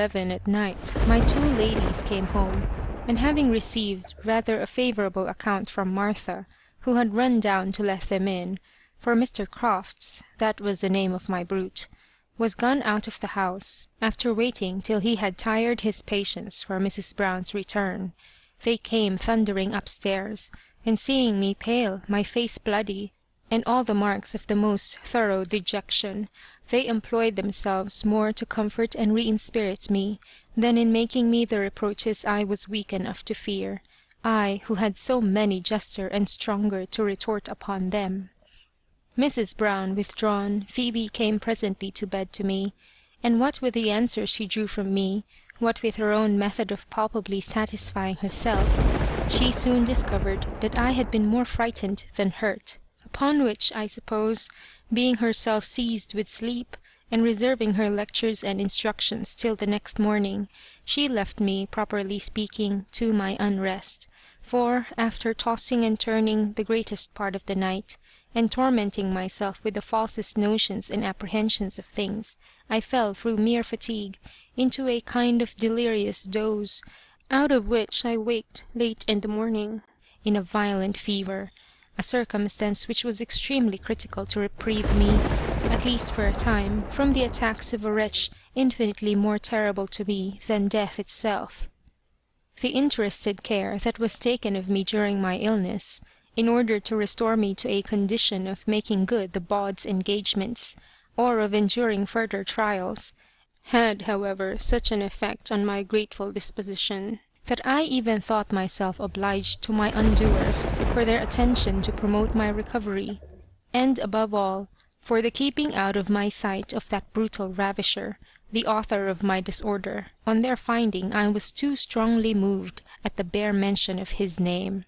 11 at night, my two ladies came home, and having received rather a favourable account from Martha, who had run down to let them in, for Mr. Crofts, that was the name of my brute, was gone out of the house, after waiting till he had tired his patience for Mrs. Brown's return, they came thundering upstairs, and seeing me pale, my face bloody, and all the marks of the most thorough dejection, they employed themselves more to comfort and re-inspirit me, than in making me the reproaches I was weak enough to fear, I who had so many juster and stronger to retort upon them. Mrs. Brown withdrawn, Phoebe came presently to bed to me, and what with the answer she drew from me, what with her own method of palpably satisfying herself, she soon discovered that I had been more frightened than hurt, upon which, I suppose, being herself seized with sleep, and reserving her lectures and instructions till the next morning, she left me, properly speaking, to my unrest, for, after tossing and turning the greatest part of the night, and tormenting myself with the falsest notions and apprehensions of things, I fell through mere fatigue into a kind of delirious doze, out of which I waked late in the morning, in a violent fever, a circumstance which was extremely critical to reprieve me, at least for a time, from the attacks of a wretch infinitely more terrible to me than death itself. The interested care that was taken of me during my illness, in order to restore me to a condition of making good the bawd's engagements, or of enduring further trials, had, however, such an effect on my grateful disposition, that I even thought myself obliged to my undoers for their attention to promote my recovery, and, above all, for the keeping out of my sight of that brutal ravisher, the author of my disorder, on their finding I was too strongly moved at the bare mention of his name.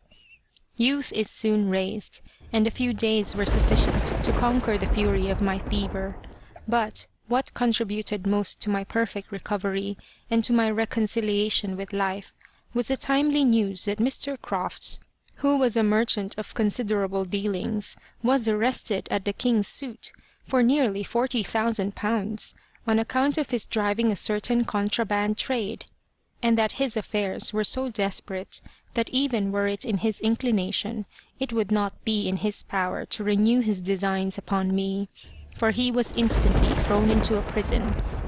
Youth is soon raised, and a few days were sufficient to conquer the fury of my fever, but what contributed most to my perfect recovery and to my reconciliation with life was the timely news that Mr. Crofts, who was a merchant of considerable dealings, was arrested at the King's Suit for nearly £40,000, on account of his driving a certain contraband trade, and that his affairs were so desperate that even were it in his inclination, it would not be in his power to renew his designs upon me, for he was instantly thrown into a prison,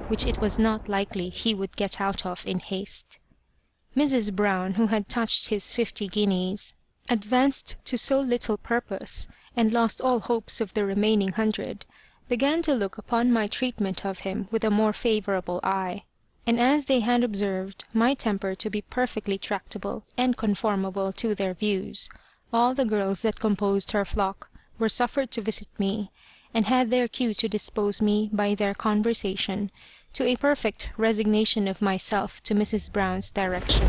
which it was not likely he would get out of in haste. Mrs. Brown, who had touched his 50 guineas, advanced to so little purpose, and lost all hopes of the remaining 100, began to look upon my treatment of him with a more favourable eye, and as they had observed my temper to be perfectly tractable and conformable to their views, all the girls that composed her flock were suffered to visit me, and had their cue to dispose me, by their conversation, to a perfect resignation of myself to Mrs. Brown's direction.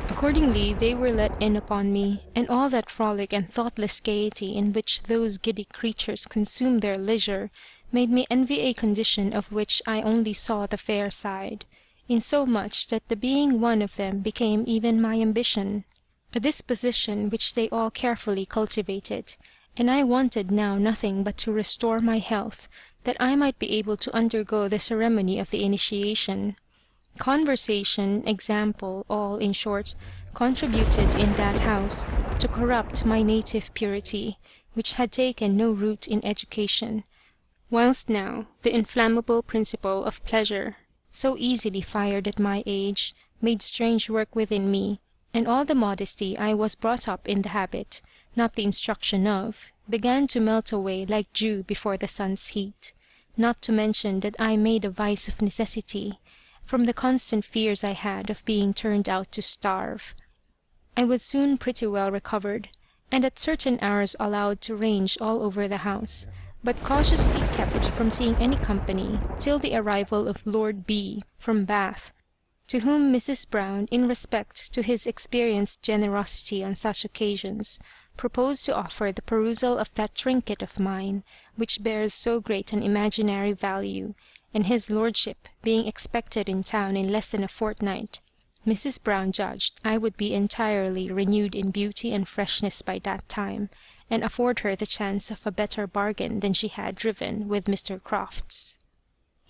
Accordingly they were let in upon me, and all that frolic and thoughtless gaiety in which those giddy creatures consumed their leisure made me envy a condition of which I only saw the fair side, insomuch that the being one of them became even my ambition, a disposition which they all carefully cultivated, and I wanted now nothing but to restore my health, that I might be able to undergo the ceremony of the initiation. Conversation, example, all, in short, contributed in that house to corrupt my native purity, which had taken no root in education, whilst now the inflammable principle of pleasure, so easily fired at my age, made strange work within me, and all the modesty I was brought up in the habit, not the instruction of, began to melt away like dew before the sun's heat, not to mention that I made a vice of necessity, from the constant fears I had of being turned out to starve. I was soon pretty well recovered, and at certain hours allowed to range all over the house, but cautiously kept from seeing any company till the arrival of Lord B. from Bath, to whom Mrs. Brown, in respect to his experienced generosity on such occasions, proposed to offer the perusal of that trinket of mine, which bears so great an imaginary value, and his lordship being expected in town in less than a fortnight, Mrs. Brown judged I would be entirely renewed in beauty and freshness by that time, and afford her the chance of a better bargain than she had driven with Mr. Crofts.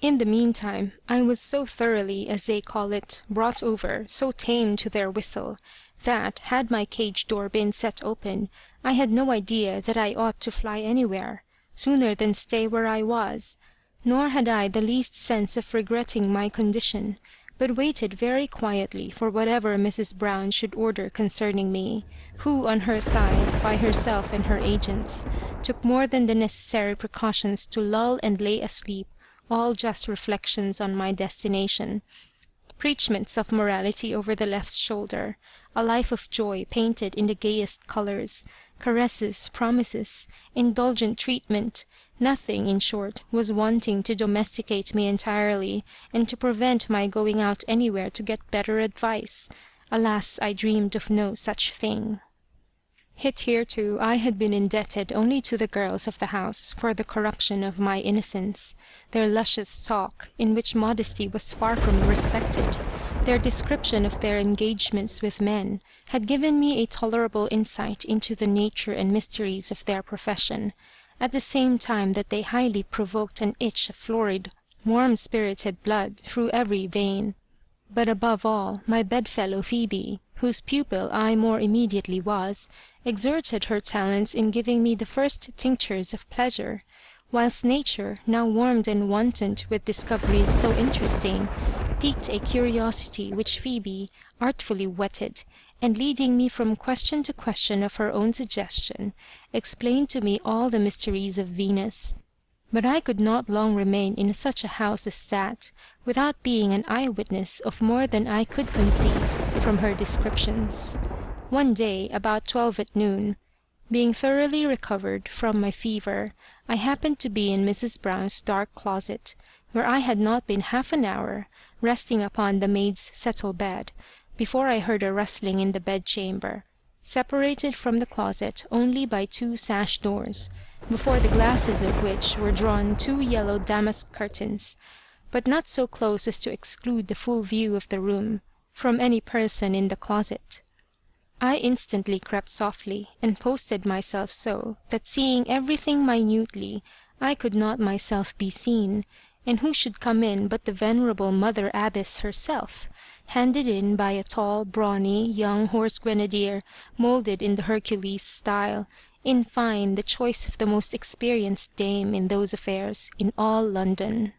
In the meantime, I was so thoroughly, as they call it, brought over, so tame to their whistle, that, had my cage door been set open, I had no idea that I ought to fly anywhere, sooner than stay where I was, nor had I the least sense of regretting my condition, but waited very quietly for whatever Mrs. Brown should order concerning me, who on her side, by herself and her agents, took more than the necessary precautions to lull and lay asleep all just reflections on my destination, preachments of morality over the left shoulder, a life of joy painted in the gayest colours, caresses, promises, indulgent treatment, nothing, in short, was wanting to domesticate me entirely, and to prevent my going out anywhere to get better advice. Alas, I dreamed of no such thing. Hitherto I had been indebted only to the girls of the house for the corruption of my innocence. Their luscious talk, in which modesty was far from respected, their description of their engagements with men, had given me a tolerable insight into the nature and mysteries of their profession, at the same time that they highly provoked an itch of florid, warm-spirited blood through every vein. But above all, my bedfellow Phoebe, whose pupil I more immediately was, exerted her talents in giving me the first tinctures of pleasure, whilst nature, now warmed and wantoned with discoveries so interesting, piqued a curiosity which Phoebe artfully whetted, and leading me from question to question of her own suggestion, explained to me all the mysteries of Venus. But I could not long remain in such a house as that, without being an eye-witness of more than I could conceive from her descriptions. One day, about 12 at noon, being thoroughly recovered from my fever, I happened to be in Mrs. Brown's dark closet, where I had not been half an hour, resting upon the maid's settle bed, before I heard a rustling in the bedchamber, separated from the closet only by 2 sash doors, before the glasses of which were drawn 2 yellow damask curtains, but not so close as to exclude the full view of the room from any person in the closet. I instantly crept softly, and posted myself so that, seeing everything minutely, I could not myself be seen, and who should come in but the venerable Mother Abbess herself, handed in by a tall, brawny, young horse grenadier, moulded in the Hercules style, in fine, the choice of the most experienced dame in those affairs in all London.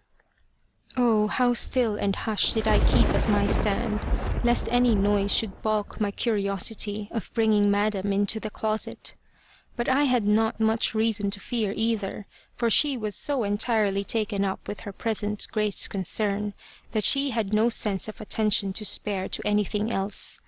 Oh, how still and hushed did I keep at my stand, lest any noise should balk my curiosity of bringing madam into the closet. But I had not much reason to fear either, for she was so entirely taken up with her present great concern, that she had no sense of attention to spare to anything else.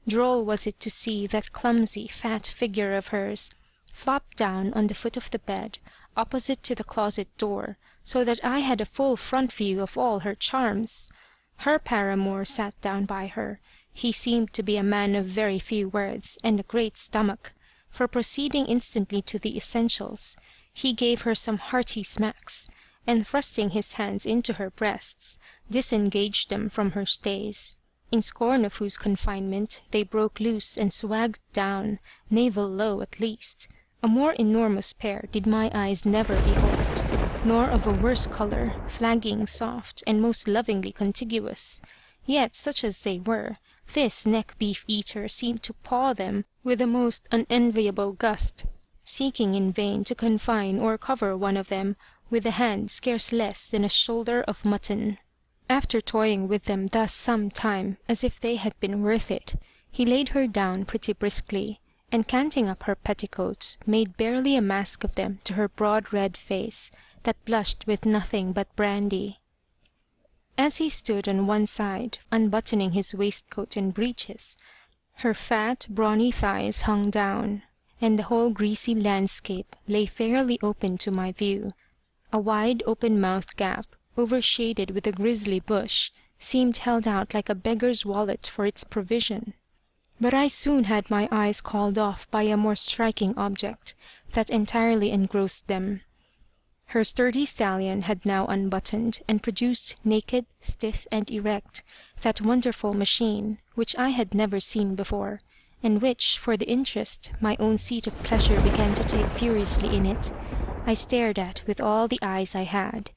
Droll was it to see that clumsy, fat figure of hers flop down on the foot of the bed, opposite to the closet door, so that I had a full front view of all her charms. Her paramour sat down by her. He seemed to be a man of very few words, and a great stomach, for proceeding instantly to the essentials, he gave her some hearty smacks, and thrusting his hands into her breasts, disengaged them from her stays, in scorn of whose confinement they broke loose and swagged down, navel low at least. A more enormous pair did my eyes never behold, nor of a worse colour, flagging, soft, and most lovingly contiguous. Yet, such as they were, this neck-beef eater seemed to paw them with a most unenviable gust, seeking in vain to confine or cover one of them with a hand scarce less than a shoulder of mutton. After toying with them thus some time, as if they had been worth it, he laid her down pretty briskly, and canting up her petticoats, made barely a mask of them to her broad red face, that blushed with nothing but brandy. As he stood on one side, unbuttoning his waistcoat and breeches, her fat, brawny thighs hung down, and the whole greasy landscape lay fairly open to my view. A wide open-mouthed gap, overshaded with a grizzly bush, seemed held out like a beggar's wallet for its provision. But I soon had my eyes called off by a more striking object, that entirely engrossed them. Her sturdy stallion had now unbuttoned, and produced naked, stiff, and erect, that wonderful machine, which I had never seen before, and which, for the interest my own seat of pleasure began to take furiously in it, I stared at with all the eyes I had.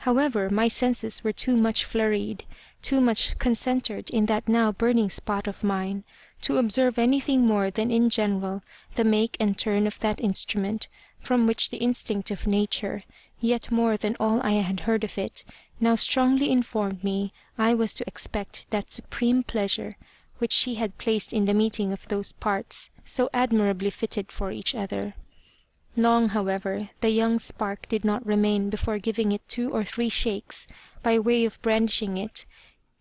However, my senses were too much flurried, too much concentred in that now burning spot of mine, to observe anything more than in general the make and turn of that instrument, from which the instinct of nature, yet more than all I had heard of it, now strongly informed me I was to expect that supreme pleasure which she had placed in the meeting of those parts so admirably fitted for each other. Long, however, the young spark did not remain before giving it 2 or 3 shakes by way of brandishing it.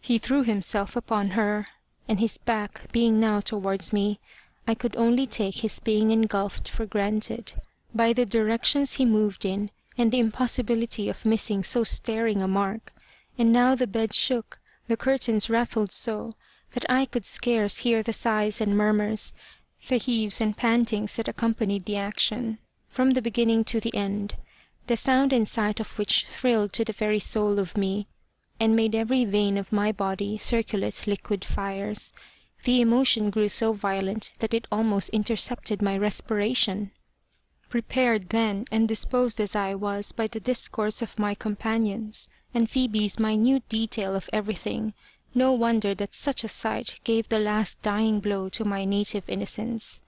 He threw himself upon her, and his back being now towards me, I could only take his being engulfed for granted, by the directions he moved in, and the impossibility of missing so staring a mark. And now the bed shook, the curtains rattled so, that I could scarce hear the sighs and murmurs, the heaves and pantings that accompanied the action, from the beginning to the end, the sound and sight of which thrilled to the very soul of me, and made every vein of my body circulate liquid fires. The emotion grew so violent that it almost intercepted my respiration. Prepared then and disposed as I was by the discourse of my companions, and Phoebe's minute detail of everything, no wonder that such a sight gave the last dying blow to my native innocence.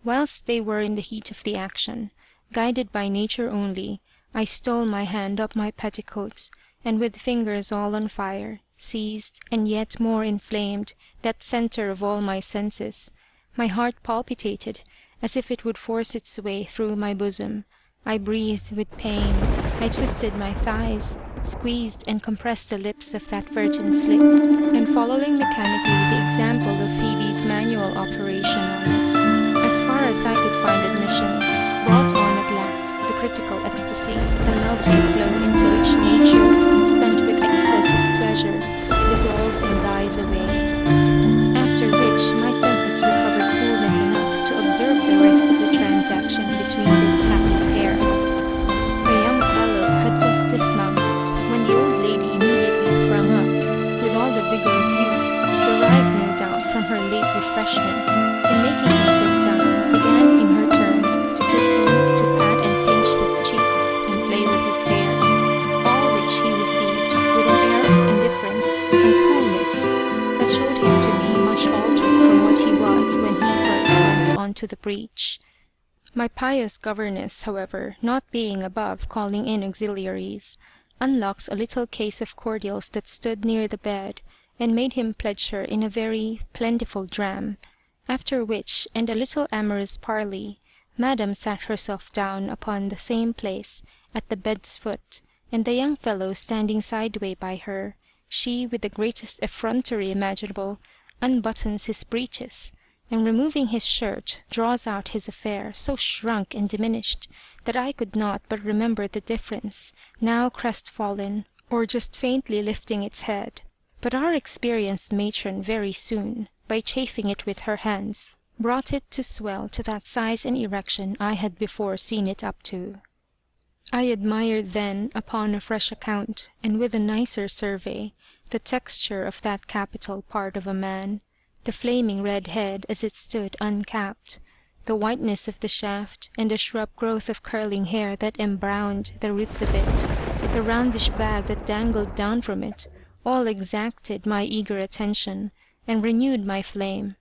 Whilst they were in the heat of the action, guided by nature only, I stole my hand up my petticoats, and with fingers all on fire, seized, and yet more inflamed, that centre of all my senses. My heart palpitated, as if it would force its way through my bosom. I breathed with pain. I twisted my thighs, squeezed and compressed the lips of that virgin slit, and following mechanically the example of Phoebe's manual operation on it, as far as I could find admission, brought on at last the critical ecstasy, the melting flow into which nature, spent with excess of pleasure, dissolves and dies away. After which my senses recovered coolness enough to observe the rest of the transaction between this happy pair. The young fellow had just dismounted, when the old lady immediately sprung up, with all the vigour of youth, derived no doubt from her late refreshment, and making him sit down, began in her turn to kiss him, to pat and pinch his cheeks, and play with his hair, all which he received with an air of indifference and coolness that showed him to me much altered from what he was when he first went on to the breach. My pious governess, however, not being above calling in auxiliaries, unlocks a little case of cordials that stood near the bed, and made him pledge her in a very plentiful dram, after which, and a little amorous parley, Madam sat herself down upon the same place at the bed's foot, and the young fellow standing sideway by her. She, with the greatest effrontery imaginable, unbuttons his breeches, and removing his shirt, draws out his affair, so shrunk and diminished that I could not but remember the difference, now crestfallen, or just faintly lifting its head. But our experienced matron very soon, by chafing it with her hands, brought it to swell to that size and erection I had before seen it up to. I admired then, upon a fresh account, and with a nicer survey, the texture of that capital part of a man, the flaming red head as it stood uncapped, the whiteness of the shaft, and the shrub growth of curling hair that embrowned the roots of it, the roundish bag that dangled down from it, all exacted my eager attention, and renewed my flame.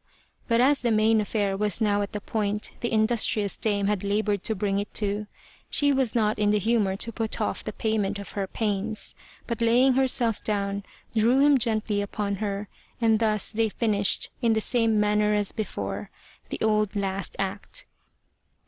But as the main affair was now at the point the industrious dame had laboured to bring it to, she was not in the humour to put off the payment of her pains, but laying herself down, drew him gently upon her, and thus they finished in the same manner as before, the old last act.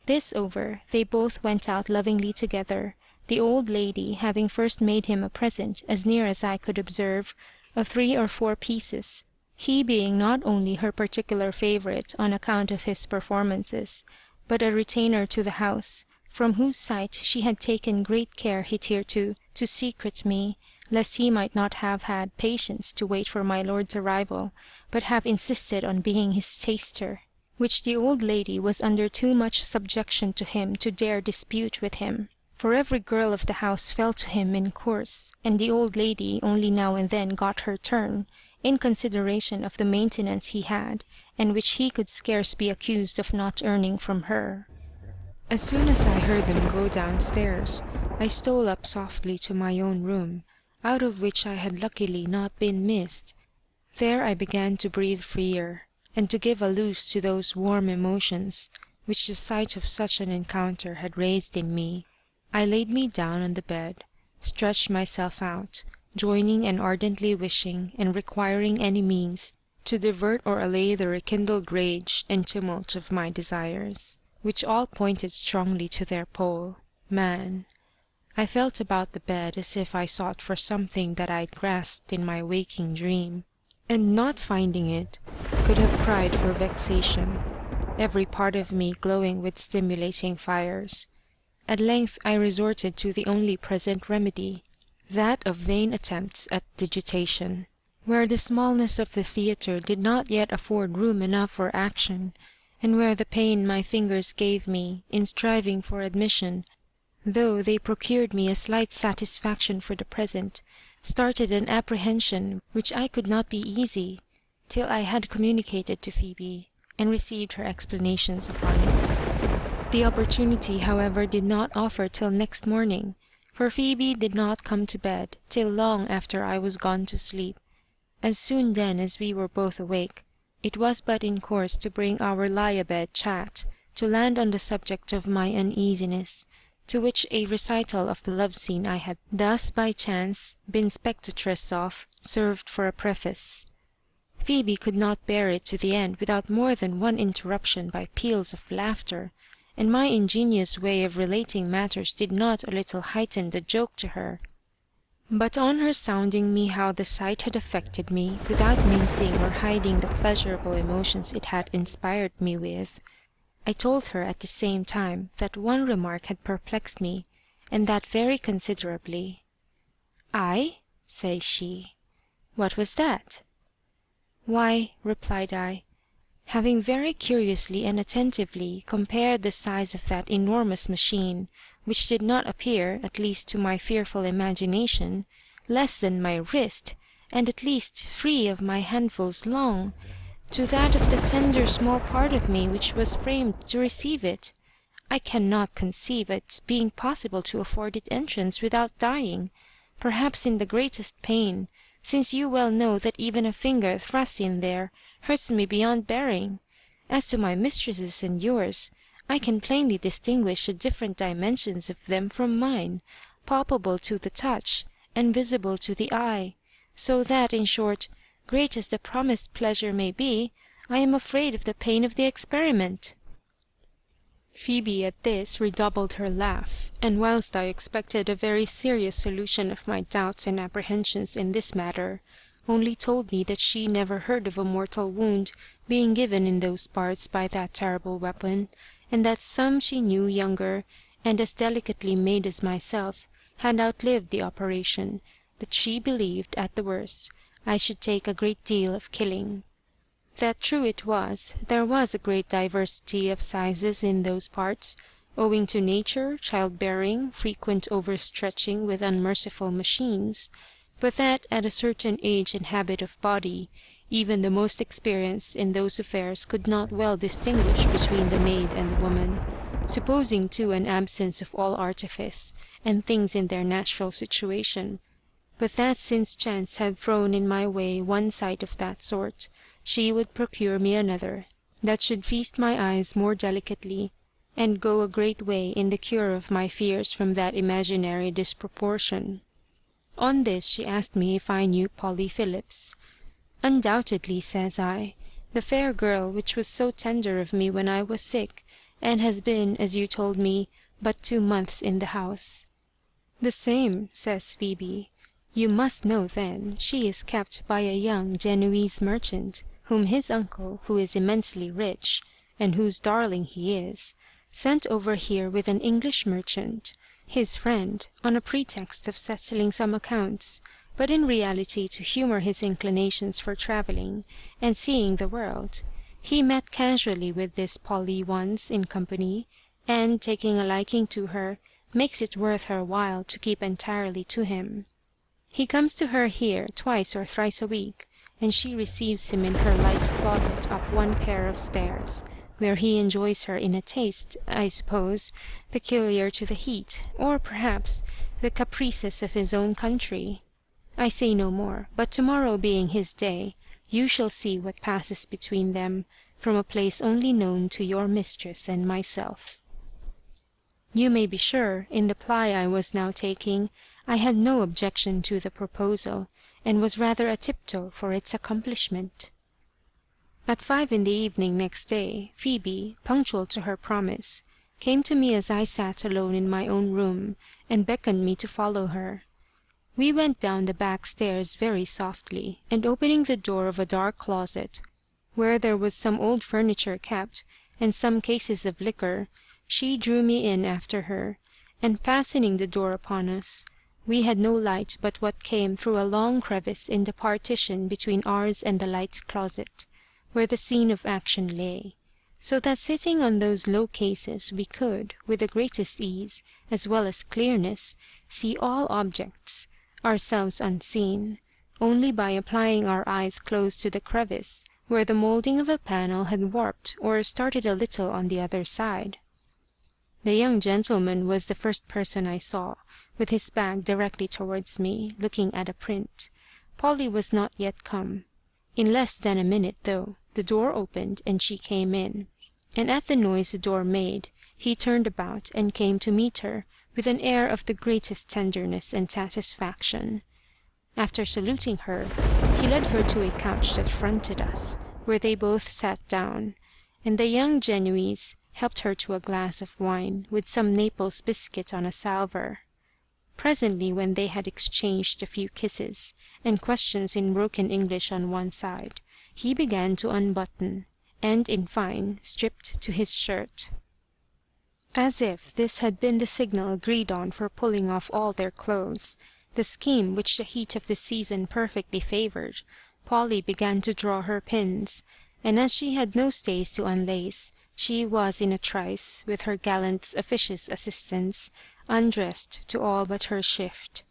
This over, they both went out lovingly together, the old lady having first made him a present, as near as I could observe, of 3 or 4 pieces, he being not only her particular favourite on account of his performances, but a retainer to the house, from whose sight she had taken great care hitherto to secret me, lest he might not have had patience to wait for my lord's arrival, but have insisted on being his taster, which the old lady was under too much subjection to him to dare dispute with him. For every girl of the house fell to him in course, and the old lady only now and then got her turn, in consideration of the maintenance he had, and which he could scarce be accused of not earning from her. As soon as I heard them go downstairs, I stole up softly to my own room, out of which I had luckily not been missed. There I began to breathe freer, and to give a loose to those warm emotions which the sight of such an encounter had raised in me. I laid me down on the bed, stretched myself out, joining and ardently wishing and requiring any means to divert or allay the rekindled rage and tumult of my desires, which all pointed strongly to their pole, man. I felt about the bed as if I sought for something that I'd grasped in my waking dream, and not finding it, could have cried for vexation, every part of me glowing with stimulating fires. At length I resorted to the only present remedy, that of vain attempts at digitation. Where the smallness of the theatre did not yet afford room enough for action, and where the pain my fingers gave me in striving for admission, though they procured me a slight satisfaction for the present, started an apprehension which I could not be easy till I had communicated to Phoebe, and received her explanations upon it. The opportunity, however, did not offer till next morning, for Phoebe did not come to bed till long after I was gone to sleep. As soon then as we were both awake, it was but in course to bring our lie-a-bed chat to land on the subject of my uneasiness, to which a recital of the love scene I had thus by chance been spectatress of served for a preface. Phoebe could not bear it to the end without more than one interruption by peals of laughter, and my ingenious way of relating matters did not a little heighten the joke to her. But on her sounding me how the sight had affected me, without mincing or hiding the pleasurable emotions it had inspired me with, I told her at the same time that one remark had perplexed me, and that very considerably. "I?" says she. "What was that?" "Why," replied I, having very curiously and attentively compared the size of that enormous machine, which did not appear, at least to my fearful imagination, less than my wrist, and at least 3 of my handfuls long, to that of the tender small part of me which was framed to receive it, I cannot conceive its being possible to afford it entrance without dying, perhaps in the greatest pain, since you well know that even a finger thrust in there hurts me beyond bearing. As to my mistresses and yours, I can plainly distinguish the different dimensions of them from mine, palpable to the touch, and visible to the eye, so that, in short, great as the promised pleasure may be, I am afraid of the pain of the experiment." Phoebe at this redoubled her laugh, and whilst I expected a very serious solution of my doubts and apprehensions in this matter, only told me that she never heard of a mortal wound being given in those parts by that terrible weapon, and that some she knew younger, and as delicately made as myself, had outlived the operation, that she believed, at the worst, I should take a great deal of killing. That true it was, there was a great diversity of sizes in those parts, owing to nature, childbearing, frequent overstretching with unmerciful machines, but that at a certain age and habit of body, even the most experienced in those affairs could not well distinguish between the maid and the woman, supposing too an absence of all artifice, and things in their natural situation, but that since chance had thrown in my way one sight of that sort, she would procure me another, that should feast my eyes more delicately, and go a great way in the cure of my fears from that imaginary disproportion. On this she asked me if I knew Polly Phillips. "Undoubtedly," says I, "the fair girl which was so tender of me when I was sick, and has been, as you told me, but 2 months in the house." "The same," says Phoebe. "You must know, then, she is kept by a young Genoese merchant, whom his uncle, who is immensely rich, and whose darling he is, sent over here with an English merchant, his friend, on a pretext of settling some accounts, but in reality to humour his inclinations for travelling, and seeing the world. He met casually with this Polly once in company, and, taking a liking to her, makes it worth her while to keep entirely to him. He comes to her here twice or thrice a week, and she receives him in her light closet up one pair of stairs, where he enjoys her in a taste, I suppose, peculiar to the heat, or perhaps the caprices of his own country. I say no more, but tomorrow being his day, you shall see what passes between them, from a place only known to your mistress and myself." You may be sure, in the ply I was now taking, I had no objection to the proposal, and was rather a tiptoe for its accomplishment. At 5 in the evening next day, Phoebe, punctual to her promise, came to me as I sat alone in my own room, and beckoned me to follow her. We went down the back stairs very softly, and opening the door of a dark closet, where there was some old furniture kept, and some cases of liquor, she drew me in after her, and fastening the door upon us, we had no light but what came through a long crevice in the partition between ours and the light closet, where the scene of action lay, so that sitting on those low cases we could, with the greatest ease, as well as clearness, see all objects, ourselves unseen, only by applying our eyes close to the crevice where the moulding of a panel had warped or started a little on the other side. The young gentleman was the first person I saw, with his back directly towards me, looking at a print. Polly was not yet come. In less than a minute, though, the door opened and she came in, and at the noise the door made, he turned about and came to meet her with an air of the greatest tenderness and satisfaction. After saluting her, he led her to a couch that fronted us, where they both sat down, and the young Genoese helped her to a glass of wine, with some Naples biscuit on a salver. Presently, when they had exchanged a few kisses, and questions in broken English on one side, he began to unbutton, and, in fine, stripped to his shirt. As if this had been the signal agreed on for pulling off all their clothes, the scheme which the heat of the season perfectly favoured, Polly began to draw her pins, and as she had no stays to unlace, she was in a trice, with her gallant officious assistance, undressed to all but her shift.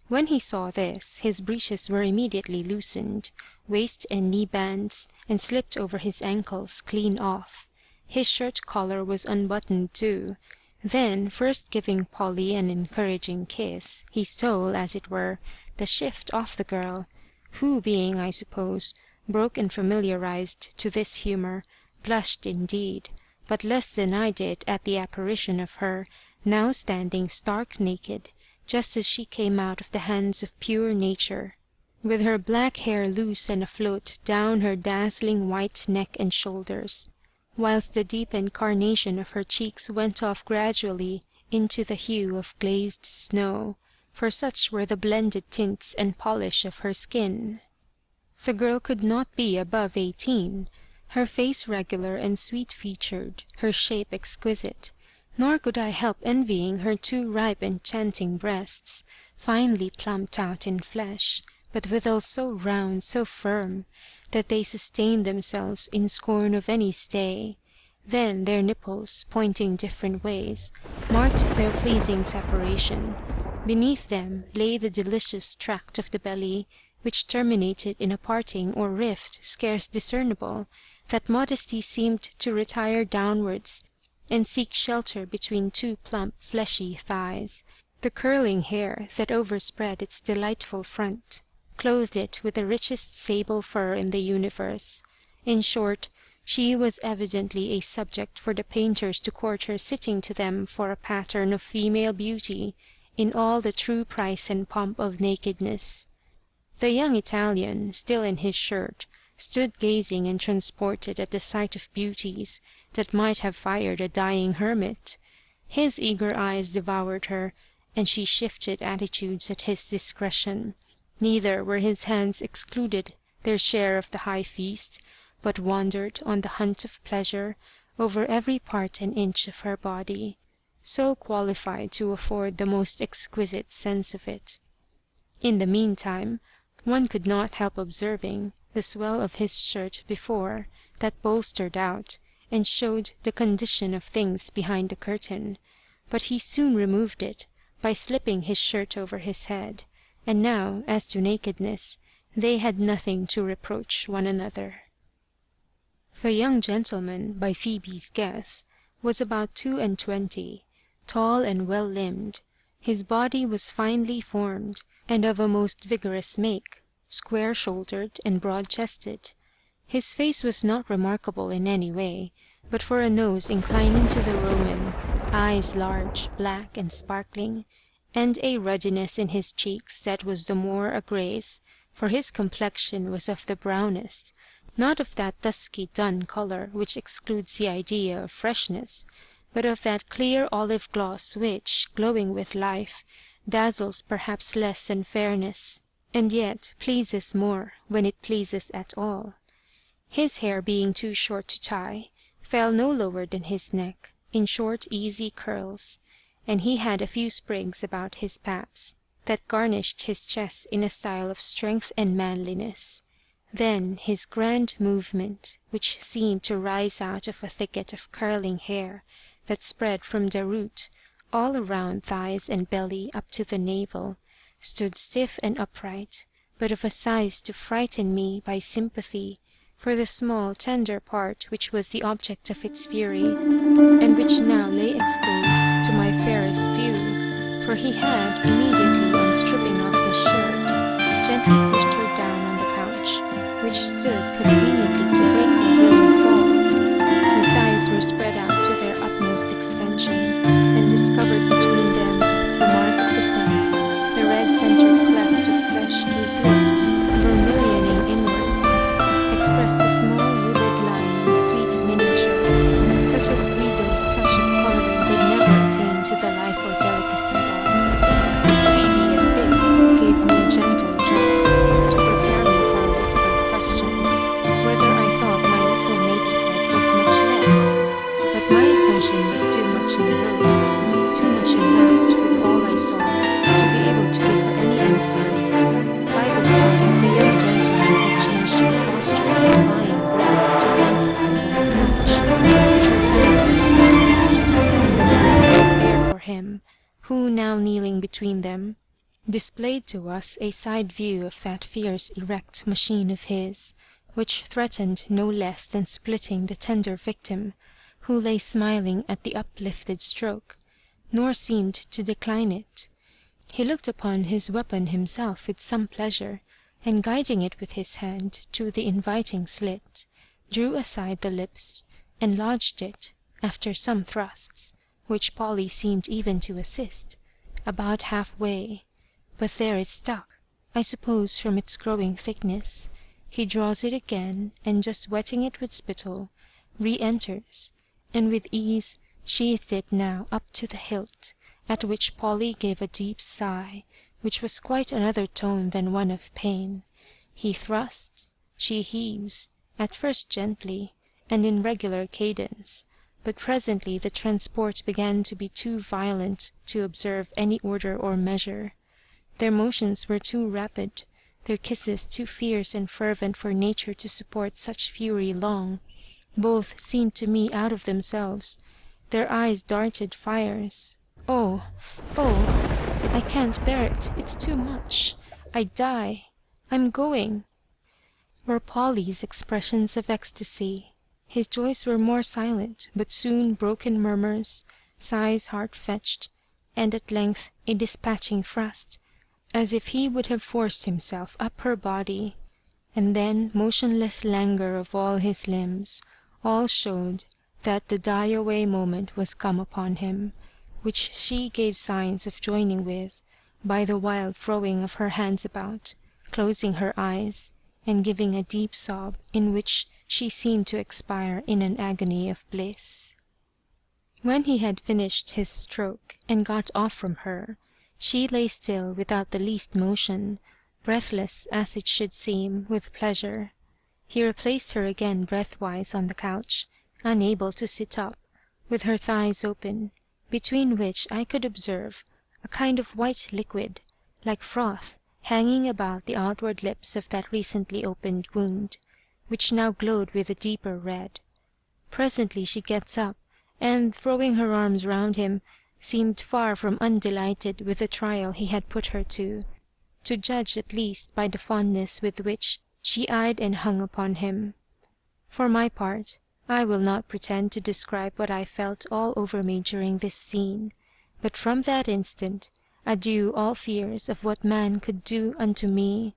When he saw this, his breeches were immediately loosened, waist and knee bands, and slipped over his ankles clean off. His shirt collar was unbuttoned too. Then, first giving Polly an encouraging kiss, he stole, as it were, the shift off the girl, who being, I suppose, broke and familiarized to this humour, blushed indeed, but less than I did at the apparition of her, now standing stark naked, just as she came out of the hands of pure nature, with her black hair loose and afloat down her dazzling white neck and shoulders, whilst the deepened carnation of her cheeks went off gradually into the hue of glazed snow, for such were the blended tints and polish of her skin. The girl could not be above 18, her face regular and sweet-featured, her shape exquisite, nor could I help envying her two ripe enchanting breasts, finely plumped out in flesh, but withal so round, so firm, that they sustained themselves in scorn of any stay. Then their nipples, pointing different ways, marked their pleasing separation. Beneath them lay the delicious tract of the belly, which terminated in a parting or rift scarce discernible, that modesty seemed to retire downwards and seek shelter between two plump fleshy thighs. The curling hair that overspread its delightful front clothed it with the richest sable fur in the universe. In short, she was evidently a subject for the painters to quarter sitting to them for a pattern of female beauty in all the true price and pomp of nakedness. The young Italian, still in his shirt, stood gazing and transported at the sight of beauties that might have fired a dying hermit. His eager eyes devoured her, and she shifted attitudes at his discretion. Neither were his hands excluded their share of the high feast, but wandered on the hunt of pleasure over every part and inch of her body, so qualified to afford the most exquisite sense of it. In the meantime, one could not help observing the swell of his shirt before, that bolstered out, and showed the condition of things behind the curtain, but he soon removed it by slipping his shirt over his head, and now, as to nakedness, they had nothing to reproach one another. The young gentleman, by Phoebe's guess, was about 22, tall and well limbed. His body was finely formed, and of a most vigorous make, square-shouldered and broad-chested. His face was not remarkable in any way, but for a nose inclining to the Roman, eyes large, black, and sparkling, and a ruddiness in his cheeks that was the more a grace, for his complexion was of the brownest, not of that dusky dun colour which excludes the idea of freshness, but of that clear olive gloss which, glowing with life, dazzles perhaps less than fairness, and yet pleases more when it pleases at all. His hair being too short to tie, fell no lower than his neck, in short easy curls, and he had a few sprigs about his paps, that garnished his chest in a style of strength and manliness. Then his grand movement, which seemed to rise out of a thicket of curling hair that spread from the root all around thighs and belly up to the navel, stood stiff and upright, but of a size to frighten me by sympathy for the small tender part which was the object of its fury, and which now lay exposed to my fairest view, for he had, immediately on stripping off his shirt, gently pushed her down on the couch, which stood conveniently to break her willing fall. Her thighs were spread out to their utmost extension, and discovered between them the mark of the sex, the red-centred cleft of flesh whose lips, vermillioning inwards, expressed a small rugged line in sweet miniature, such as Guido's touch of colouring could never attain to the life or delicacy of. Phoebe at this gave me a gentle jerk, to prepare me for a whispered question, whether I thought my little mateyhead was much less, but my attention was too much engrossed, too much enwrapped with all I saw, to be able to give her any answer. By this time the young gentleman had changed her posture from lying breath to lengthwise on the couch, but her thighs were still spread, and the man had fear for him, who, now kneeling between them, displayed to us a side view of that fierce erect machine of his, which threatened no less than splitting the tender victim, who lay smiling at the uplifted stroke, nor seemed to decline it. He looked upon his weapon himself with some pleasure, and guiding it with his hand to the inviting slit, drew aside the lips, and lodged it, after some thrusts, which Polly seemed even to assist, about half-way. But there it stuck, I suppose from its growing thickness. He draws it again, and just wetting it with spittle, re-enters, and with ease sheathed it now up to the hilt, at which Polly gave a deep sigh, which was quite another tone than one of pain. He thrusts, she heaves, at first gently, and in regular cadence, but presently the transport began to be too violent to observe any order or measure. Their motions were too rapid, their kisses too fierce and fervent for nature to support such fury long. Both seemed to me out of themselves. Their eyes darted fires. Oh, oh, I can't bear it. It's too much. I die. I'm going, were Polly's expressions of ecstasy. His joys were more silent, but soon broken murmurs, sighs heart-fetched, and at length a dispatching thrust, as if he would have forced himself up her body, and then motionless languor of all his limbs, all showed that the die-away moment was come upon him, which she gave signs of joining with, by the wild throwing of her hands about, closing her eyes, and giving a deep sob in which she seemed to expire in an agony of bliss. When he had finished his stroke and got off from her, she lay still without the least motion, breathless as it should seem with pleasure. He replaced her again breathwise on the couch, unable to sit up, with her thighs open, between which I could observe a kind of white liquid, like froth, hanging about the outward lips of that recently opened wound, which now glowed with a deeper red. Presently she gets up, and, throwing her arms round him, seemed far from undelighted with the trial he had put her to judge at least by the fondness with which she eyed and hung upon him. For my part, I will not pretend to describe what I felt all over me during this scene, but from that instant Adieu all fears of what man could do unto me.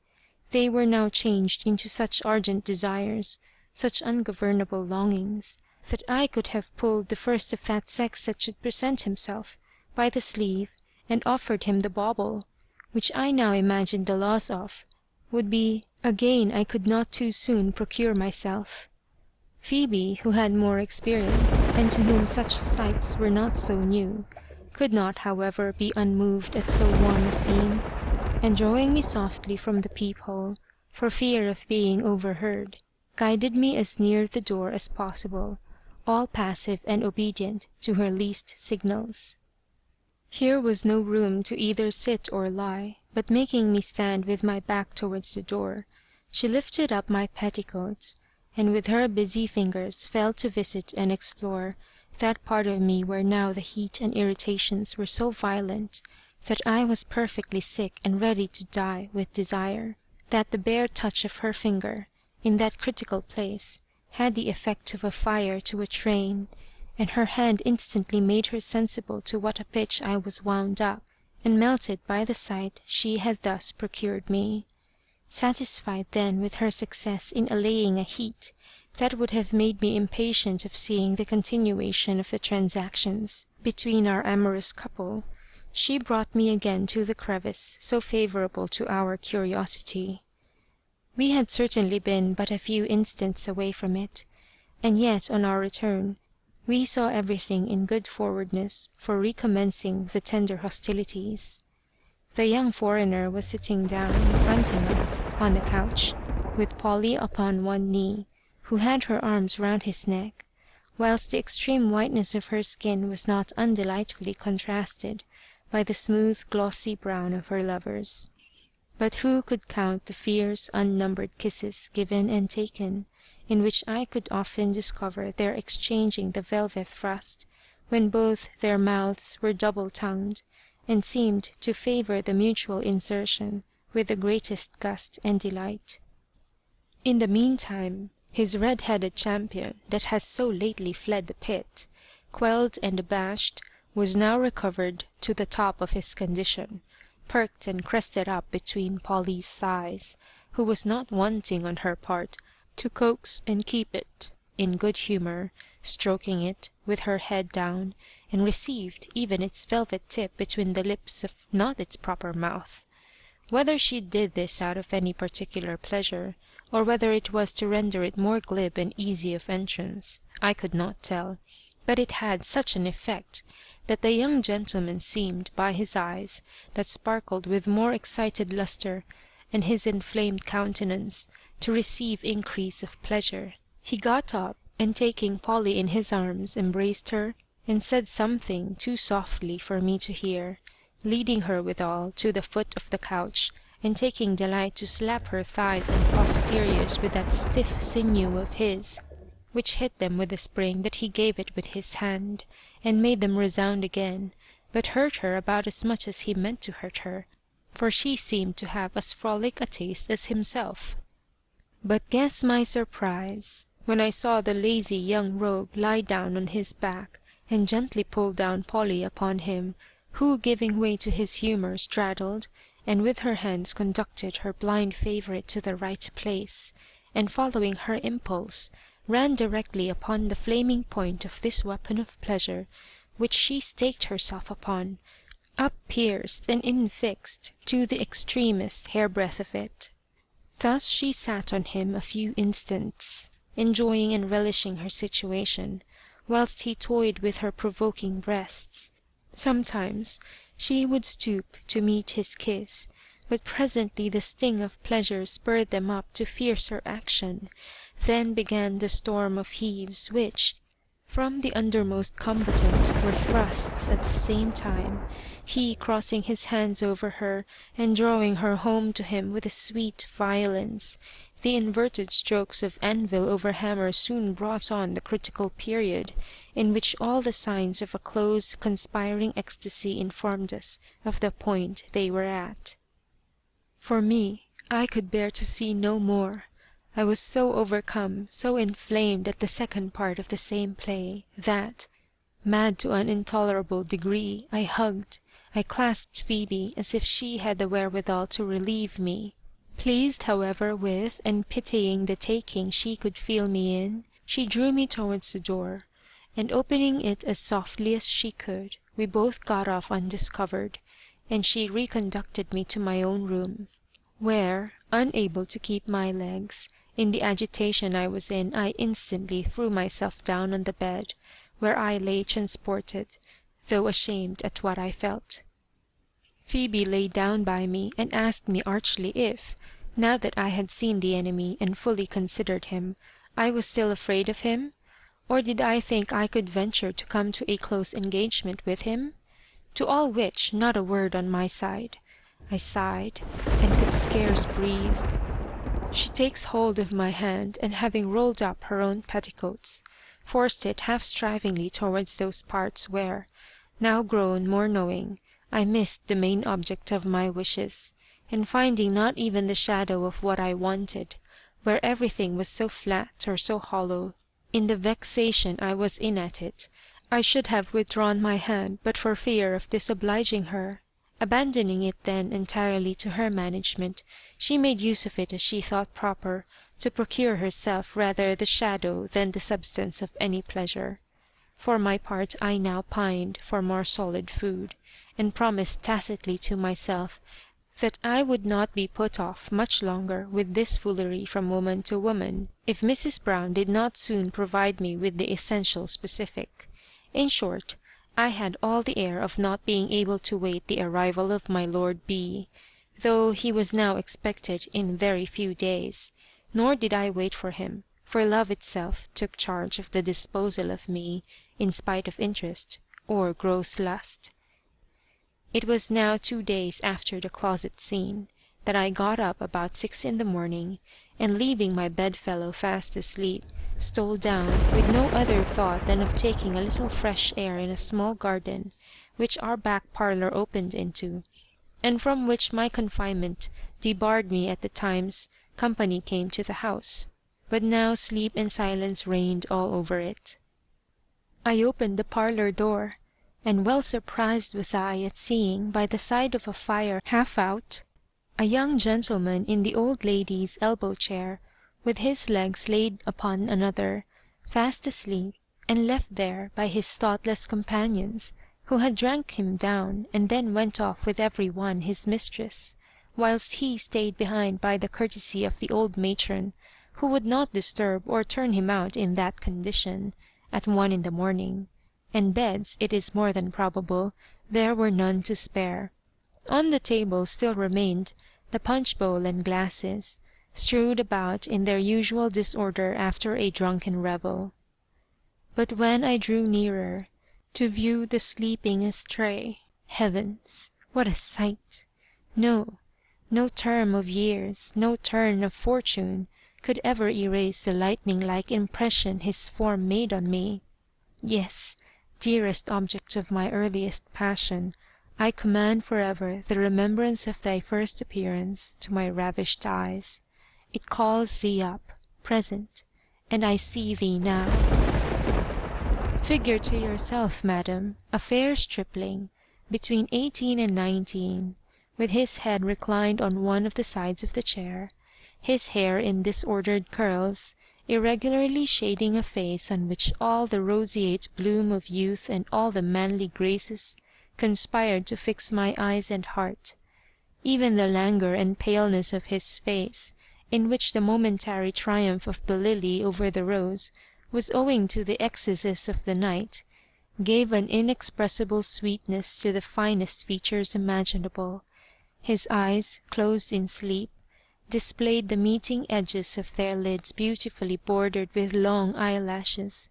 They were now changed into such ardent desires, such ungovernable longings, that I could have pulled the first of that sex that should present himself, by the sleeve, and offered him the bauble, which I now imagined the loss of would be a gain I could not too soon procure myself. Phoebe, who had more experience, and to whom such sights were not so new, could not, however, be unmoved at so warm a scene, and drawing me softly from the peep-hole, for fear of being overheard, guided me as near the door as possible, all passive and obedient to her least signals. Here was no room to either sit or lie, but making me stand with my back towards the door, she lifted up my petticoats, and with her busy fingers fell to visit and explore that part of me where now the heat and irritations were so violent that I was perfectly sick and ready to die with desire, that the bare touch of her finger, in that critical place, had the effect of a fire to a train, and her hand instantly made her sensible to what a pitch I was wound up, and melted by the sight she had thus procured me. Satisfied then with her success in allaying a heat that would have made me impatient of seeing the continuation of the transactions between our amorous couple, she brought me again to the crevice so favourable to our curiosity. We had certainly been but a few instants away from it, and yet on our return we saw everything in good forwardness for recommencing the tender hostilities. The young foreigner was sitting down, fronting us, on the couch, with Polly upon one knee, who had her arms round his neck, whilst the extreme whiteness of her skin was not undelightfully contrasted by the smooth glossy brown of her lover's. But who could count the fierce unnumbered kisses given and taken, in which I could often discover their exchanging the velvet thrust, when both their mouths were double-tongued, and seemed to favour the mutual insertion with the greatest gust and delight. In the meantime, his red-headed champion, that has so lately fled the pit, quelled and abashed, was now recovered to the top of his condition, perked and crested up between Polly's thighs, who was not wanting on her part to coax and keep it in good humour, stroking it with her head down, and received even its velvet tip between the lips of not its proper mouth. Whether she did this out of any particular pleasure, or whether it was to render it more glib and easy of entrance, I could not tell, but it had such an effect that the young gentleman seemed, by his eyes, that sparkled with more excited lustre, and his inflamed countenance, to receive increase of pleasure. He got up, and taking Polly in his arms, embraced her, and said something too softly for me to hear, leading her withal to the foot of the couch, and taking delight to slap her thighs and posteriors with that stiff sinew of his, which hit them with a spring that he gave it with his hand, and made them resound again, but hurt her about as much as he meant to hurt her, for she seemed to have as frolic a taste as himself. But guess my surprise when I saw the lazy young rogue lie down on his back, and gently pull down Polly upon him, who, giving way to his humour, straddled, and with her hands conducted her blind favourite to the right place, and following her impulse, ran directly upon the flaming point of this weapon of pleasure, which she staked herself upon, up-pierced and infixed to the extremest hairbreadth of it. Thus she sat on him a few instants, enjoying and relishing her situation, whilst he toyed with her provoking breasts. Sometimes she would stoop to meet his kiss, but presently the sting of pleasure spurred them up to fiercer action. Then began the storm of heaves which, from the undermost combatant, were thrusts at the same time, he crossing his hands over her, and drawing her home to him with a sweet violence. The inverted strokes of anvil over hammer soon brought on the critical period, in which all the signs of a close conspiring ecstasy informed us of the point they were at. For me, I could bear to see no more. I was so overcome, so inflamed at the second part of the same play, that, mad to an intolerable degree, I hugged, I clasped Phoebe as if she had the wherewithal to relieve me. Pleased, however, with and pitying the taking she could feel me in, she drew me towards the door, and opening it as softly as she could, we both got off undiscovered, and she reconducted me to my own room, where, unable to keep my legs, in the agitation I was in, I instantly threw myself down on the bed, where I lay transported, though ashamed at what I felt. Phoebe lay down by me, and asked me archly if, now that I had seen the enemy and fully considered him, I was still afraid of him, or did I think I could venture to come to a close engagement with him? To all which, not a word on my side. I sighed, and could scarce breathe. She takes hold of my hand, and having rolled up her own petticoats, forced it half strivingly towards those parts where, now grown more knowing, I missed the main object of my wishes, and finding not even the shadow of what I wanted, where everything was so flat or so hollow, in the vexation I was in at it, I should have withdrawn my hand but for fear of disobliging her. Abandoning it then entirely to her management, she made use of it as she thought proper, to procure herself rather the shadow than the substance of any pleasure. For my part I now pined for more solid food, and promised tacitly to myself that I would not be put off much longer with this foolery from woman to woman, if Mrs. Brown did not soon provide me with the essential specific. In short, I had all the air of not being able to wait the arrival of my Lord B, though he was now expected in very few days, nor did I wait for him, for love itself took charge of the disposal of me, in spite of interest, or gross lust. It was now 2 days after the closet scene, that I got up about 6 in the morning, and leaving my bedfellow fast asleep, stole down, with no other thought than of taking a little fresh air in a small garden, which our back parlour opened into, and from which my confinement debarred me at the times company came to the house. But now sleep and silence reigned all over it. I opened the parlour door, and well surprised was I at seeing, by the side of a fire half out, a young gentleman in the old lady's elbow-chair, with his legs laid upon another, fast asleep, and left there by his thoughtless companions, who had drank him down, and then went off with every one his mistress, whilst he stayed behind by the courtesy of the old matron, who would not disturb or turn him out in that condition, at 1 in the morning, and beds, it is more than probable, there were none to spare. On the table still remained the punch-bowl and glasses, strewed about in their usual disorder after a drunken revel. But when I drew nearer, to view the sleeping estray, heavens, what a sight! No term of years, no turn of fortune, could ever erase the lightning-like impression his form made on me. Yes, dearest object of my earliest passion, I command forever the remembrance of thy first appearance to my ravished eyes. It calls thee up, present, and I see thee now. Figure to yourself, madam, a fair stripling, between 18 and 19, with his head reclined on one of the sides of the chair, his hair in disordered curls, irregularly shading a face on which all the roseate bloom of youth and all the manly graces conspired to fix my eyes and heart. Even the languor and paleness of his face, in which the momentary triumph of the lily over the rose was owing to the excesses of the night, gave an inexpressible sweetness to the finest features imaginable. His eyes, closed in sleep, displayed the meeting edges of their lids beautifully bordered with long eyelashes,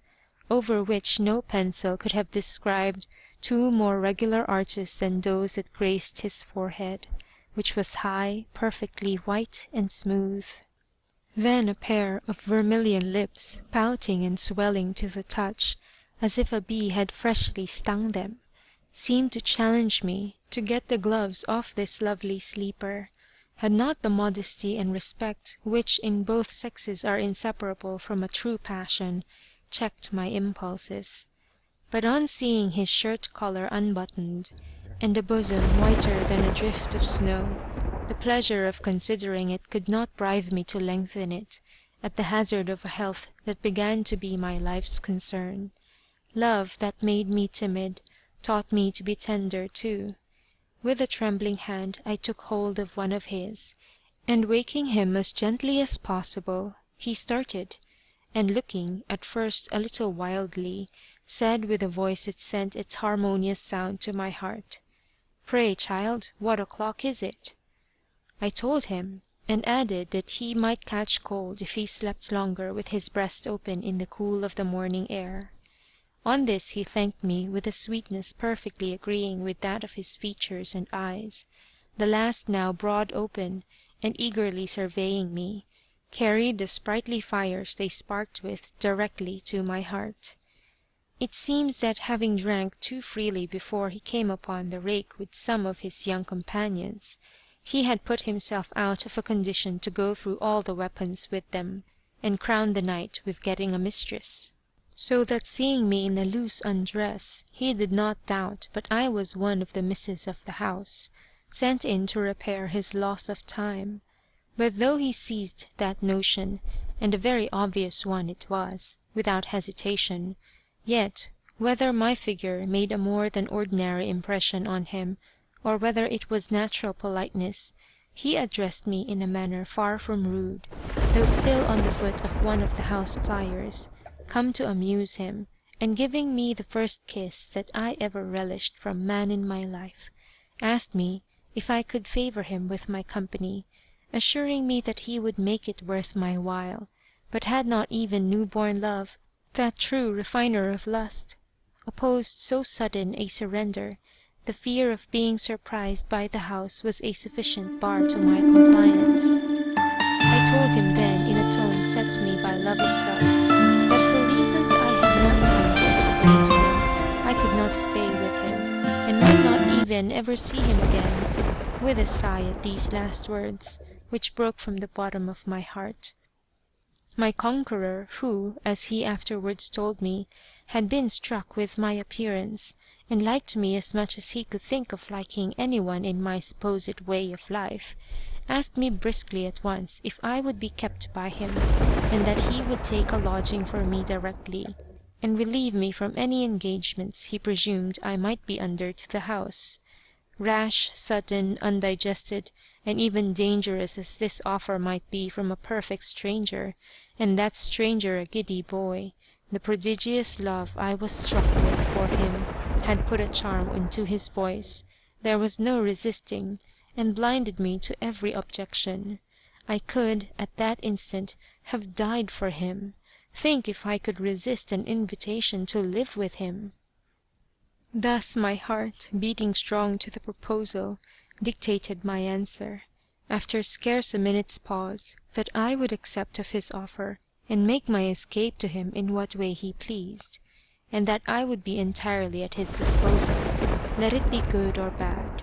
over which no pencil could have described two more regular arches than those that graced his forehead, which was high, perfectly white and smooth. Then a pair of vermilion lips, pouting and swelling to the touch, as if a bee had freshly stung them, seemed to challenge me to get the gloves off this lovely sleeper, had not the modesty and respect which in both sexes are inseparable from a true passion checked my impulses. But on seeing his shirt collar unbuttoned, and a bosom whiter than a drift of snow. The pleasure of considering it could not bribe me to lengthen it, at the hazard of a health that began to be my life's concern. Love that made me timid, taught me to be tender too. With a trembling hand I took hold of one of his, and waking him as gently as possible, he started, and looking, at first a little wildly, said with a voice that sent its harmonious sound to my heart, "Pray, child, what o'clock is it?" I told him, and added that he might catch cold if he slept longer with his breast open in the cool of the morning air. On this he thanked me with a sweetness perfectly agreeing with that of his features and eyes, the last now broad open, and eagerly surveying me, carried the sprightly fires they sparked with directly to my heart. It seems that having drank too freely before he came upon the rake with some of his young companions, he had put himself out of a condition to go through all the weapons with them, and crown the night with getting a mistress. So that seeing me in a loose undress, he did not doubt but I was one of the misses of the house, sent in to repair his loss of time. But though he seized that notion, and a very obvious one it was, without hesitation, yet, whether my figure made a more than ordinary impression on him, or whether it was natural politeness, he addressed me in a manner far from rude, though still on the foot of one of the house pliers, come to amuse him, and giving me the first kiss that I ever relished from man in my life, asked me if I could favour him with my company, assuring me that he would make it worth my while, but had not even new-born love, that true refiner of lust, opposed so sudden a surrender. The fear of being surprised by the house was a sufficient bar to my compliance. I told him then, in a tone set to me by love itself, that for reasons I had not time to explain to him, I could not stay with him, and might not even ever see him again, with a sigh at these last words, which broke from the bottom of my heart. My conqueror, who, as he afterwards told me, had been struck with my appearance, and liked me as much as he could think of liking any one in my supposed way of life, asked me briskly at once if I would be kept by him, and that he would take a lodging for me directly, and relieve me from any engagements he presumed I might be under to the house. Rash, sudden, undigested, and even dangerous as this offer might be from a perfect stranger, and that stranger a giddy boy, the prodigious love I was struck with for him had put a charm into his voice there was no resisting, and blinded me to every objection. I could, at that instant, have died for him. Think if I could resist an invitation to live with him. Thus my heart, beating strong to the proposal, dictated my answer, after scarce a minute's pause, that I would accept of his offer, and make my escape to him in what way he pleased, and that I would be entirely at his disposal, let it be good or bad.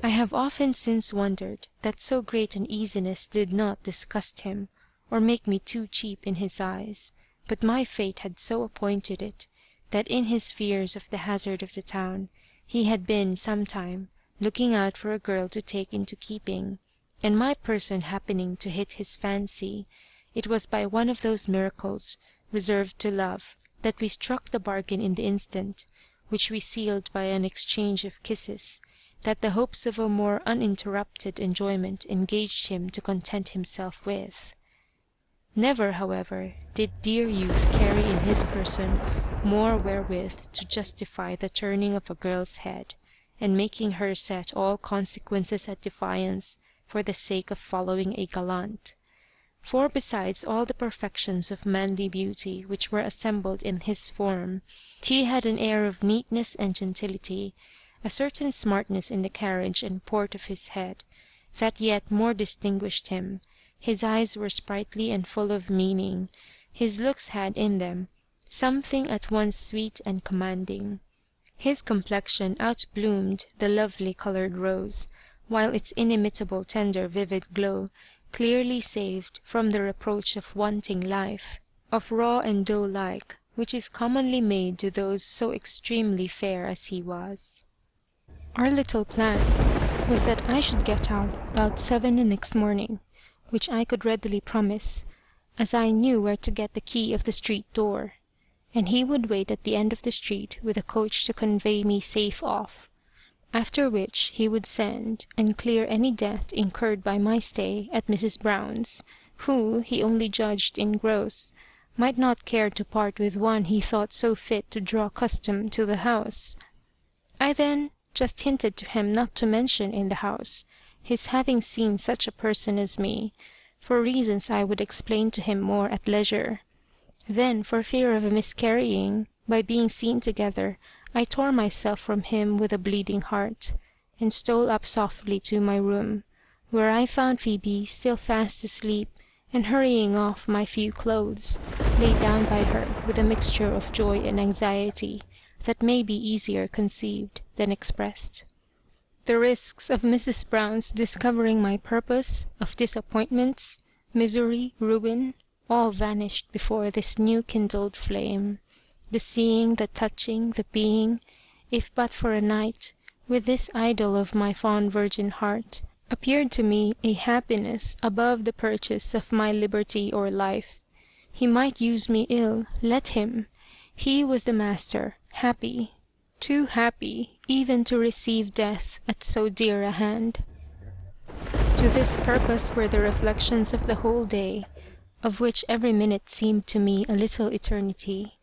I have often since wondered that so great an easiness did not disgust him, or make me too cheap in his eyes, but my fate had so appointed it, that in his fears of the hazard of the town, he had been some time looking out for a girl to take into keeping, and my person happening to hit his fancy, it was by one of those miracles reserved to love that we struck the bargain in the instant, which we sealed by an exchange of kisses, that the hopes of a more uninterrupted enjoyment engaged him to content himself with. Never, however, did dear youth carry in his person more wherewith to justify the turning of a girl's head, and making her set all consequences at defiance for the sake of following a gallant. For besides all the perfections of manly beauty which were assembled in his form, he had an air of neatness and gentility, a certain smartness in the carriage and port of his head, that yet more distinguished him. His eyes were sprightly and full of meaning. His looks had in them something at once sweet and commanding. His complexion outbloomed the lovely coloured rose, while its inimitable tender vivid glow clearly saved from the reproach of wanting life, of raw and doe-like, which is commonly made to those so extremely fair as he was. Our little plan was that I should get out about 7 the next morning, which I could readily promise, as I knew where to get the key of the street door, and he would wait at the end of the street with a coach to convey me safe off. After which he would send and clear any debt incurred by my stay at Mrs. Brown's, who, he only judged in gross, might not care to part with one he thought so fit to draw custom to the house. I then just hinted to him not to mention in the house his having seen such a person as me, for reasons I would explain to him more at leisure. Then, for fear of miscarrying by being seen together, I tore myself from him with a bleeding heart, and stole up softly to my room, where I found Phoebe still fast asleep, and hurrying off my few clothes, lay down by her with a mixture of joy and anxiety that may be easier conceived than expressed. The risks of Mrs. Brown's discovering my purpose, of disappointments, misery, ruin, all vanished before this new kindled flame. The seeing, the touching, the being, if but for a night, with this idol of my fond virgin heart, appeared to me a happiness above the purchase of my liberty or life. He might use me ill, let him. He was the master, happy, too happy even to receive death at so dear a hand. To this purpose were the reflections of the whole day, of which every minute seemed to me a little eternity.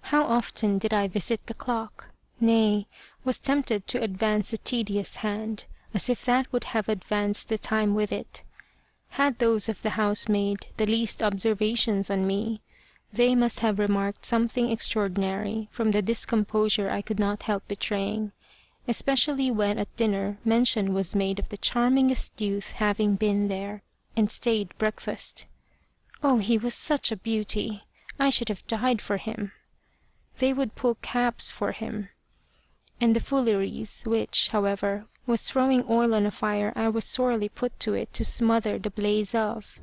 How often did I visit the clock, nay, was tempted to advance the tedious hand, as if that would have advanced the time with it. Had those of the house made the least observations on me, they must have remarked something extraordinary from the discomposure I could not help betraying, especially when at dinner mention was made of the charmingest youth having been there, and stayed breakfast. Oh, he was such a beauty! I should have died for him. They would pull caps for him. And the fooleries, which, however, was throwing oil on a fire I was sorely put to it to smother the blaze of.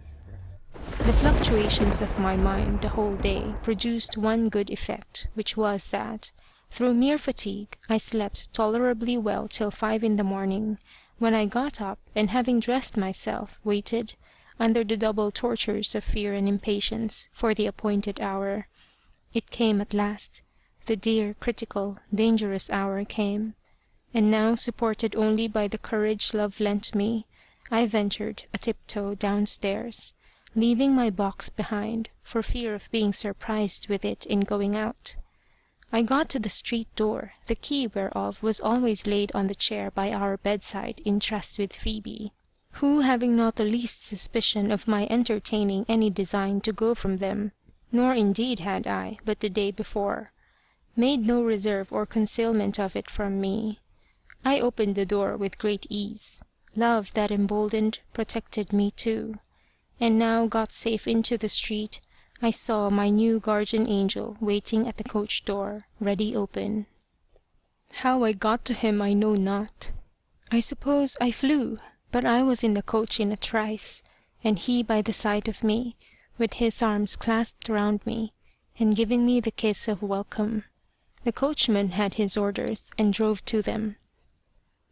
The fluctuations of my mind the whole day produced one good effect, which was that, through mere fatigue, I slept tolerably well till 5 in the morning, when I got up, and having dressed myself, waited, under the double tortures of fear and impatience, for the appointed hour. It came at last. The dear, critical, dangerous hour came, and now, supported only by the courage love lent me, I ventured a tiptoe downstairs, leaving my box behind, for fear of being surprised with it in going out. I got to the street door, the key whereof was always laid on the chair by our bedside in trust with Phoebe, who, having not the least suspicion of my entertaining any design to go from them, nor indeed had I, but the day before, made no reserve or concealment of it from me. I opened the door with great ease. Love that emboldened protected me too, and now got safe into the street, I saw my new guardian angel waiting at the coach door, ready open. How I got to him I know not. I suppose I flew, but I was in the coach in a trice, and he by the side of me, with his arms clasped round me, and giving me the kiss of welcome. The coachman had his orders, and drove to them.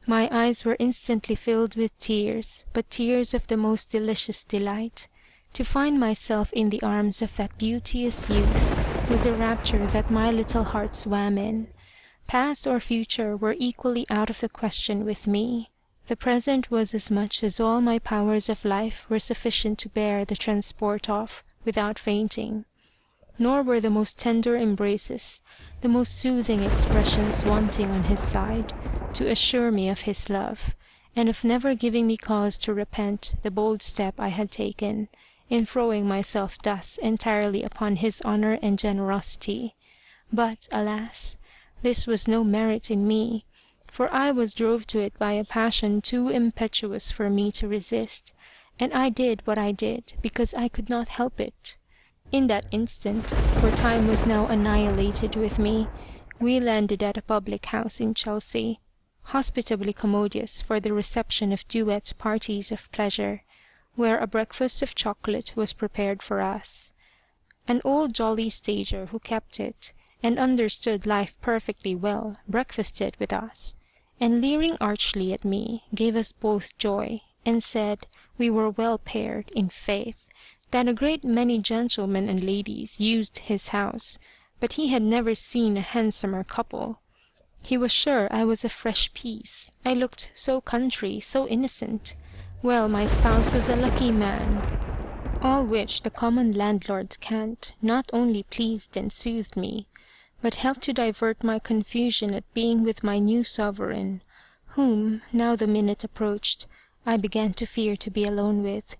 My eyes were instantly filled with tears, but tears of the most delicious delight. To find myself in the arms of that beauteous youth was a rapture that my little heart swam in. Past or future were equally out of the question with me. The present was as much as all my powers of life were sufficient to bear the transport of, without fainting. Nor were the most tender embraces, the most soothing expressions wanting on his side, to assure me of his love, and of never giving me cause to repent the bold step I had taken, in throwing myself thus entirely upon his honour and generosity. But, alas! this was no merit in me, for I was drove to it by a passion too impetuous for me to resist, and I did what I did because I could not help it. In that instant, for time was now annihilated with me, we landed at a public house in Chelsea, hospitably commodious for the reception of duet parties of pleasure, where a breakfast of chocolate was prepared for us. An old jolly stager who kept it, and understood life perfectly well, breakfasted with us, and leering archly at me, gave us both joy, and said we were well paired, in faith, that a great many gentlemen and ladies used his house, but he had never seen a handsomer couple. He was sure I was a fresh piece, I looked so country, so innocent. Well, my spouse was a lucky man. All which the common landlord's cant not only pleased and soothed me, but helped to divert my confusion at being with my new sovereign, whom, now the minute approached, I began to fear to be alone with,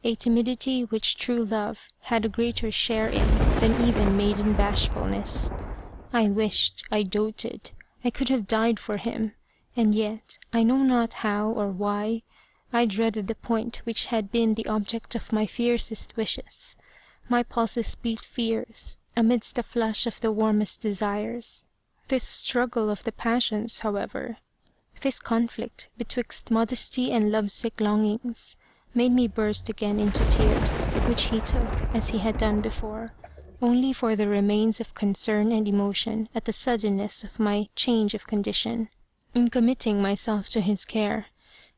a timidity which true love had a greater share in than even maiden bashfulness. I wished, I doted, I could have died for him, and yet, I know not how or why, I dreaded the point which had been the object of my fiercest wishes. My pulses beat fierce, amidst the flush of the warmest desires. This struggle of the passions, however, this conflict betwixt modesty and lovesick longings, made me burst again into tears, which he took, as he had done before, only for the remains of concern and emotion at the suddenness of my change of condition, in committing myself to his care,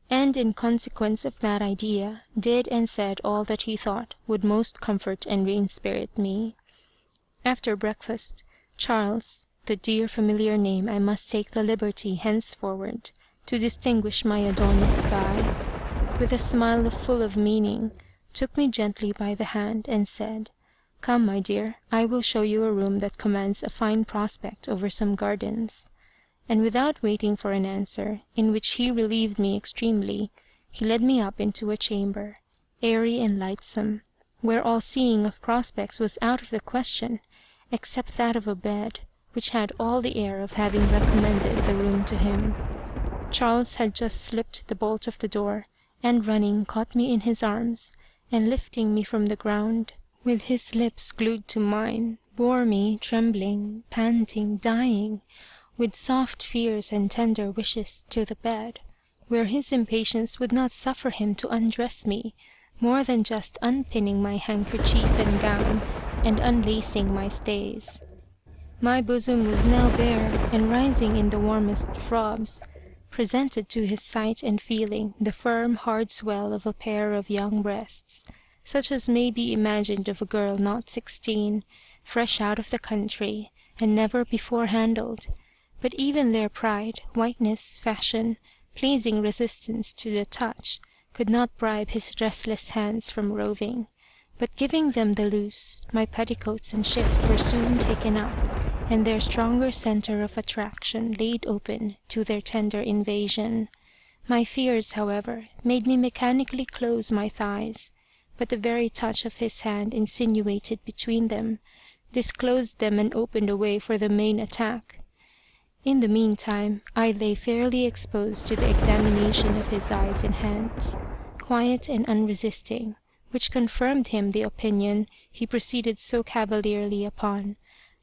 and in consequence of that idea, did and said all that he thought would most comfort and re-inspirit me. After breakfast, Charles, the dear familiar name I must take the liberty henceforward to distinguish my Adonis by, with a smile full of meaning, took me gently by the hand, and said, "Come, my dear, I will show you a room that commands a fine prospect over some gardens." And without waiting for an answer, in which he relieved me extremely, he led me up into a chamber, airy and lightsome, where all seeing of prospects was out of the question, except that of a bed, which had all the air of having recommended the room to him. Charles had just slipped the bolt of the door, and running caught me in his arms, and lifting me from the ground, with his lips glued to mine, bore me, trembling, panting, dying, with soft fears and tender wishes, to the bed, where his impatience would not suffer him to undress me, more than just unpinning my handkerchief and gown, and unlacing my stays. My bosom was now bare, and rising in the warmest throbs, presented to his sight and feeling the firm hard swell of a pair of young breasts, such as may be imagined of a girl not 16, fresh out of the country, and never before handled. But even their pride, whiteness, fashion, pleasing resistance to the touch, could not bribe his restless hands from roving. But giving them the loose, my petticoats and shift were soon taken up, and their stronger centre of attraction laid open to their tender invasion. My fears, however, made me mechanically close my thighs, but the very touch of his hand insinuated between them, disclosed them and opened a way for the main attack. In the meantime, I lay fairly exposed to the examination of his eyes and hands, quiet and unresisting, which confirmed him the opinion he proceeded so cavalierly upon,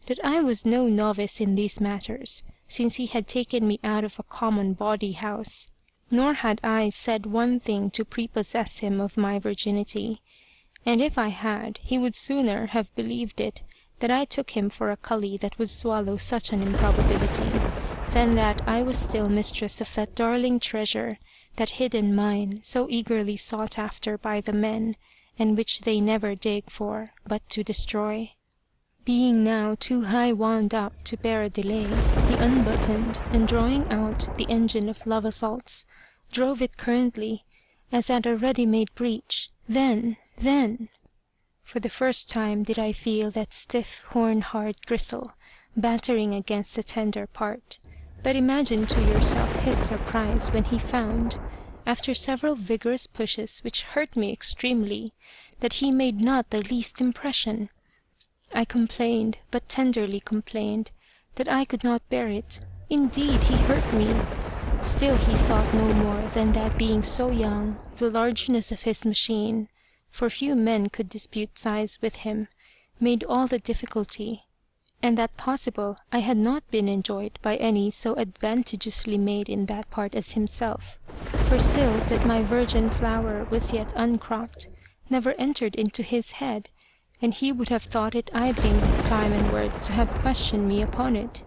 that I was no novice in these matters, since he had taken me out of a common bawdy house, nor had I said one thing to prepossess him of my virginity, and if I had, he would sooner have believed it that I took him for a cully that would swallow such an improbability, than that I was still mistress of that darling treasure, that hidden mine, so eagerly sought after by the men, and which they never dig for, but to destroy. Being now too high wound up to bear a delay, he unbuttoned, and drawing out the engine of love assaults, drove it currently, as at a ready-made breech. Then, for the first time did I feel that stiff horn-hard gristle battering against the tender part. But imagine to yourself his surprise when he found, after several vigorous pushes which hurt me extremely, that he made not the least impression. I complained, but tenderly complained, that I could not bear it. Indeed, he hurt me. Still he thought no more than that being so young, the largeness of his machine, for few men could dispute size with him, made all the difficulty, and that possible I had not been enjoyed by any so advantageously made in that part as himself, for still that my virgin flower was yet uncropped, never entered into his head, and he would have thought it idling with time and words to have questioned me upon it.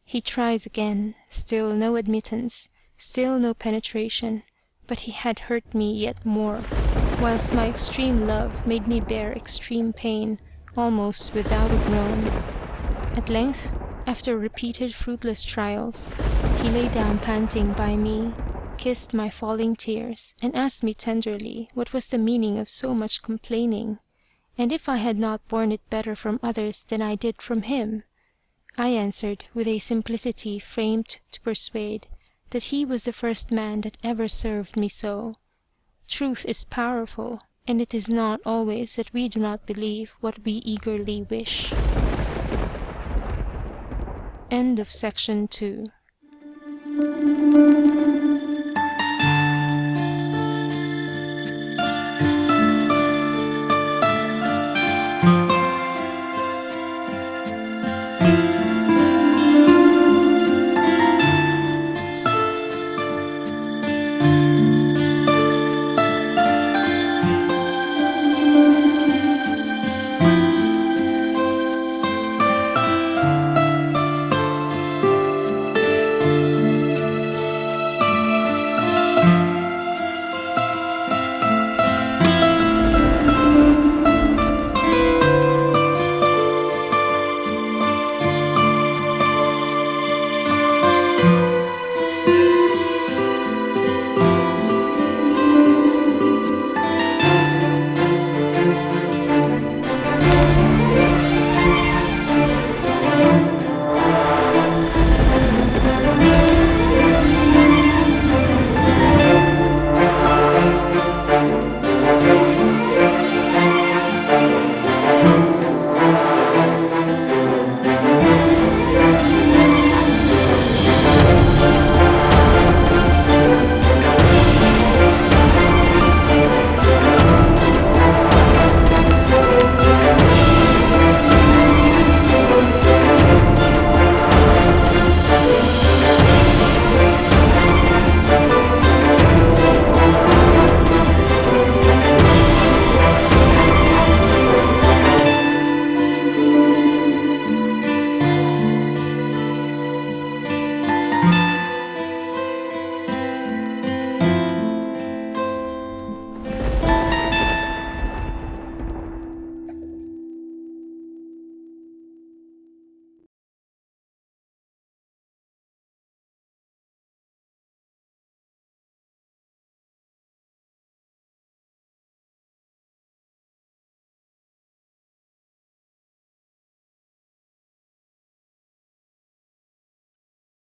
He tries again, still no admittance, still no penetration, but he had hurt me yet more, whilst my extreme love made me bear extreme pain, almost without a groan. At length, after repeated fruitless trials, he lay down panting by me, kissed my falling tears, and asked me tenderly what was the meaning of so much complaining, and if I had not borne it better from others than I did from him. I answered with a simplicity framed to persuade, that he was the first man that ever served me so. Truth is powerful, and it is not always that we do not believe what we eagerly wish. End of section 2.